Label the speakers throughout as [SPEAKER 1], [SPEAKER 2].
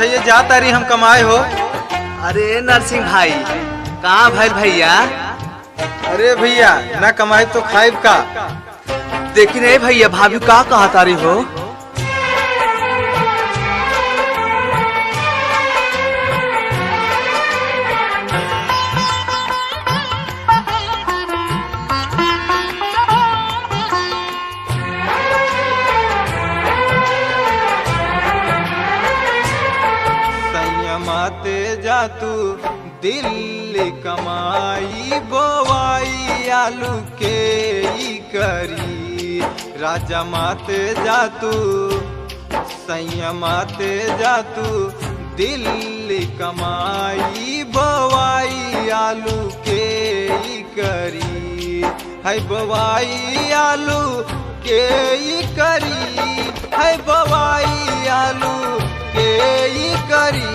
[SPEAKER 1] भैया जा तारी हम कमाए हो।
[SPEAKER 2] अरे नरसिंह भाई कहाँ भैल भैया?
[SPEAKER 1] अरे भैया ना कमाई तो खाइब का।
[SPEAKER 2] देखी नहीं भैया भाभी का कहा तारी हो?
[SPEAKER 1] संयमाते जा तू दिल्ली कमाई बोवाई आलू के ई करी। राजा माते जा तू संयमाते जा तू दिल्ली कमाई बोवाई आलू के ई करी। है बोवाई आलू के ई करी, है बोवाई आलू के ई करी।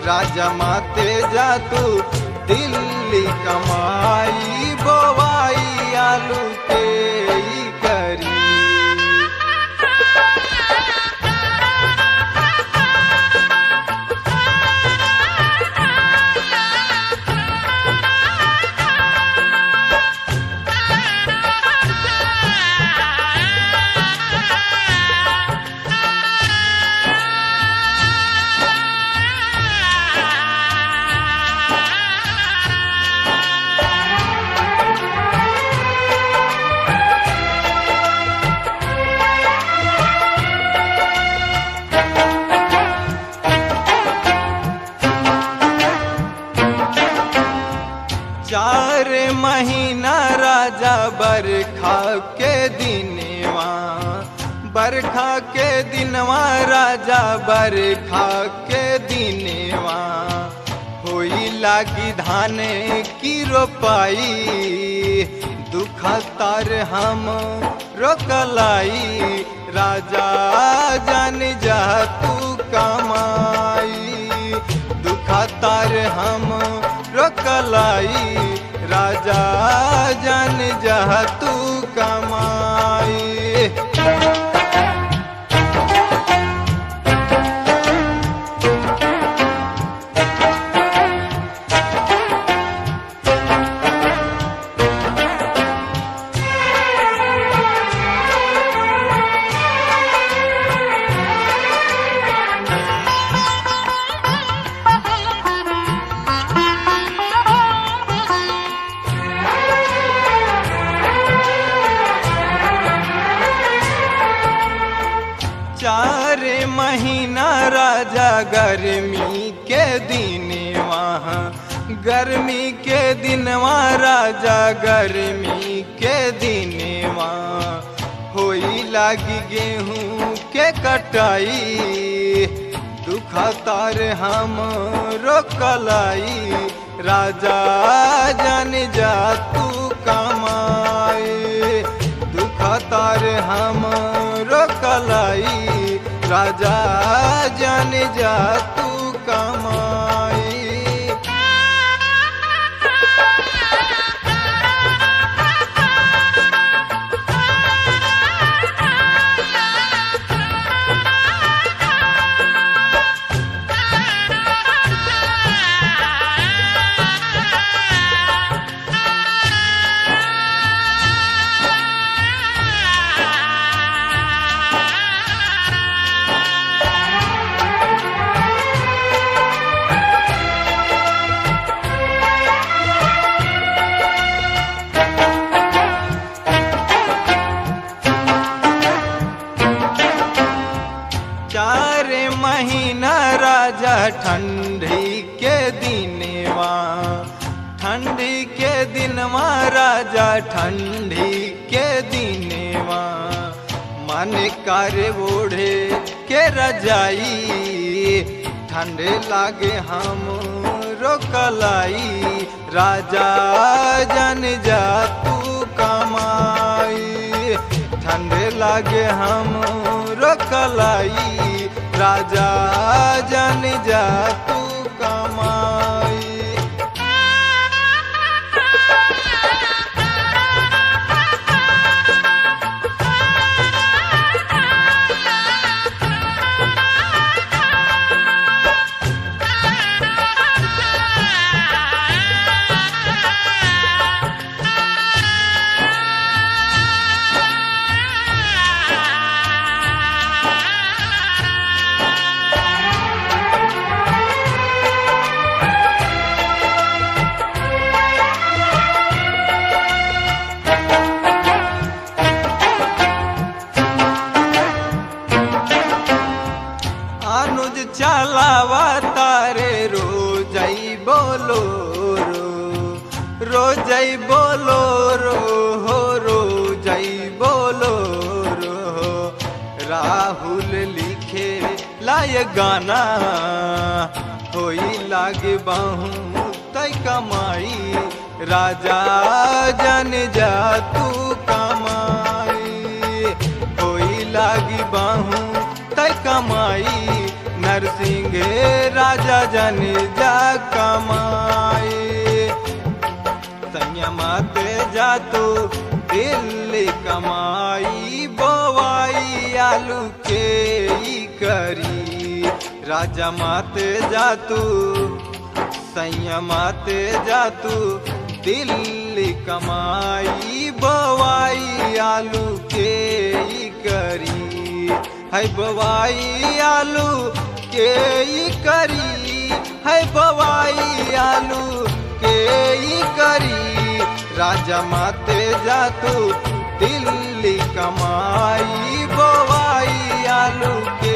[SPEAKER 1] राजा माते जा तू दिल्ली कमाई बोवाई आलू के ई करी। चार महीना राजा बरखा के दिनवा, बरखा के दिनवा राजा बरखा के दिनवा। होई लागी धाने की रोपाई, दुख तार हम रोकलाई। राजा जान जा तू कमाई, दुख तार हम रोकलाई। राजा जान जा तू कमाई। चार महीना राजा गर्मी के दिन वहाँ, गर्मी के दिन वहाँ राजा गर्मी के दिन वहाँ। होई लागी गेहूँ के कटाई, दुख तार हम रोकलाई। राजा जान जा तू कमाई, दुख तार हम रोकलाई। राजा जान जा तू कमाई। चार महीना राजा ठंडी के दिनवा, ठंडी के दिनवा राजा ठंडी के दिनवा। मन कर ओढ़े के रजाई, ठंडे लागे हम रोकलाई। राजा जान जा तू कमाई, ठंडे लागे हम रोकलाई। राजा जान जा तू कमाई। जई बोलो रो जई बोलो राहुल लिखे लाए गाना होई लागे बाहू तय कमाई राजा जन जा तू कमाई होई लागी बाहू तय कमाई नरसिंह राजा जन जा कमाई संयमाते जा तू दिल्ली कमाई बोवाई आलू के करी राजा माते जा तू संयमाते जा तू दिल्ली कमाई बोवाई आलू के करी है बोवाई आलू के करी है बोवाई आलू के करी राजा माते जा तू दिल्ली कमाई बोवाई आलू के